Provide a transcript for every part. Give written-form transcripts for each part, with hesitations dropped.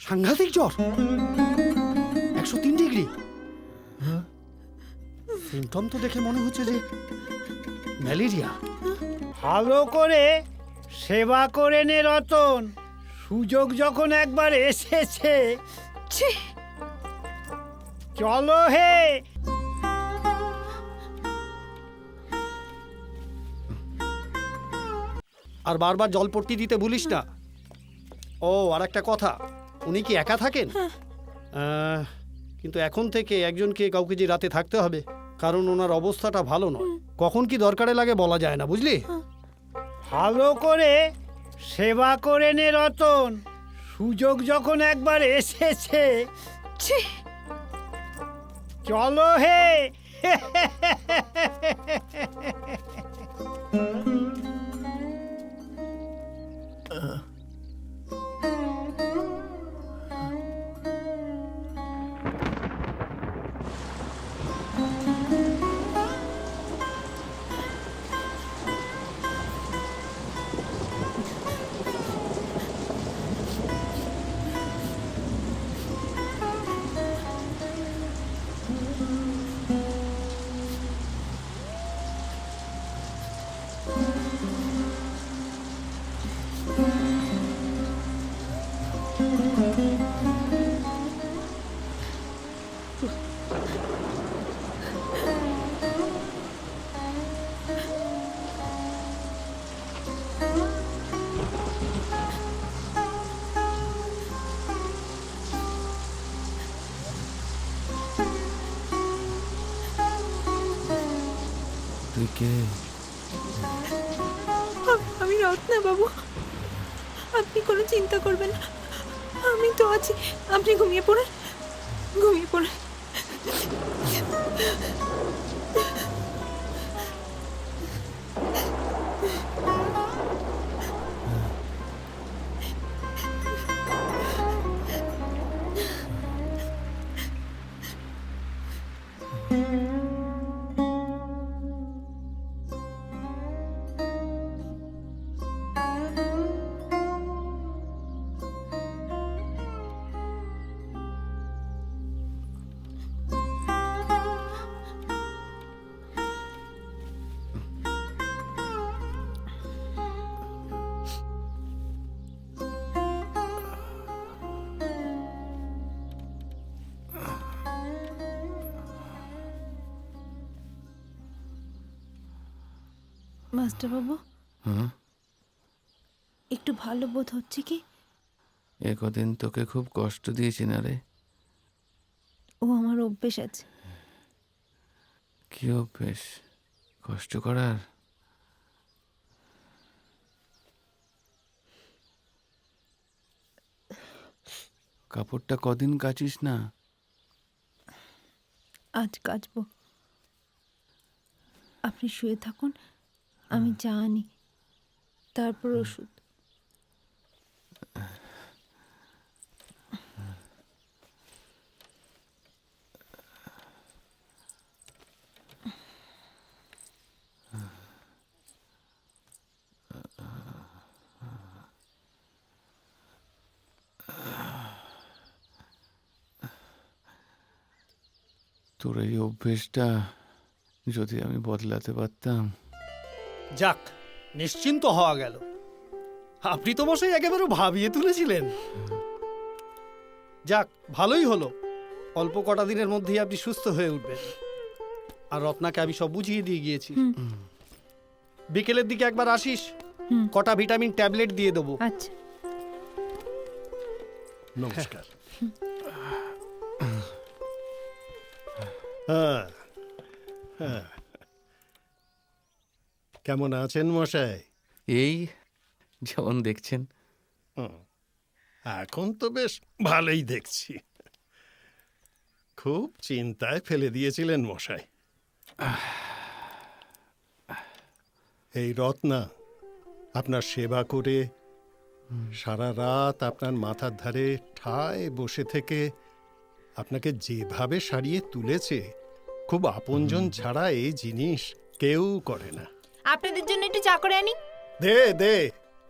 সাংঘাতিক জ্বর, 103 degree. Symptom তো দেখে মনে হচ্ছে যে ম্যালেরিয়া। ভালো করে সেবা করে নে রতন, সুযোগ যখন একবার এসেছে। চলো হে। আর বারবার জলপট্টি দিতে ভুলিস না। ও আর একটা কথা, উনি কি একা থাকেন? কিন্তু এখন থেকে একজনকে কাউকে যে রাতে থাকতে হবে, কারণ ওনার অবস্থাটা ভালো নয়। কখন কি দরকারে লাগে বলা যায় না, বুঝলি? ভালো করে সেবা করে নে রতন, সুযোগ যখন একবার এসেছে। চলো হে। তুই কে? আমি রত্না বাবু, আপনি কোনো চিন্তা করবেন না, আমি তো আছি। আপনি ঘুমিয়ে পড়ুন, ঘুমিয়ে পড়ুন। মাস্টার বাবু, একটু ভালো বোধ হচ্ছে কি? একদিন তোকে খুব কষ্ট দিয়েছি না রে? ও আমার অভ্যেস আছে। কি অভ্যেস কষ্ট করার? কাপড়টা কদিন কাচিস না? আজ কাচবো। আপনি শুয়ে থাকুন, আমি চা আনি, তারপর ওষুধ। তোর এই অভ্যেসটা যদি আমি বদলাতে পারতাম। যাক, নিশ্চিন্ত হওয়া গেল। আপনি তো মশাই একেবারে ভাবিয়ে তুলেছিলেন। যাক, ভালোই হলো, অল্প কটা দিনের মধ্যেই আপনি সুস্থ হয়ে উঠবেন। আর রত্নাকে আমি সব বুঝিয়ে দিয়ে গিয়েছি। বিকেলের দিকে একবার আসিস, কটা ভিটামিন ট্যাবলেট দিয়ে দেবো। আচ্ছা, নমস্কার। হ্যাঁ, হ্যাঁ। কেমন আছেন মশাই? এই যেমন দেখছেন। এখন তো বেশ ভালোই দেখছি। খুব চিন্তায় ফেলে দিয়েছিলেন মশাই। এই রত্না আপনার সেবা করে সারা রাত আপনার মাথার ধারে ঠায় বসে থেকে আপনাকে যেভাবে সারিয়ে তুলেছে, খুব আপনজন ছাড়া এই জিনিস কেউ করে না। আপনাদের জন্য একটু চা করে আনি। দে দে,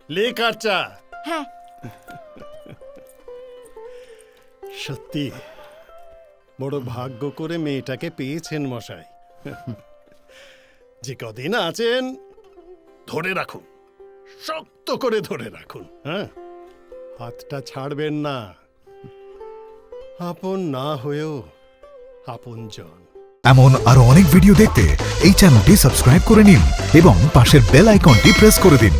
লেক আর চা। হ্যাঁ। সত্যি বড় ভাগ্য করে মেয়েটাকে পেয়েছেন মশাই। যে কদিন আছেন ধরে রাখুন, শক্ত করে ধরে রাখুন। হ্যাঁ, হাতটা ছাড়বেন না। আপন না হয়েও আপনজন। এমন আরো অনেক ভিডিও দেখতে এই চ্যানেলটি সাবস্ক্রাইব করে নিন এবং পাশের বেল আইকনটি প্রেস করে দিন।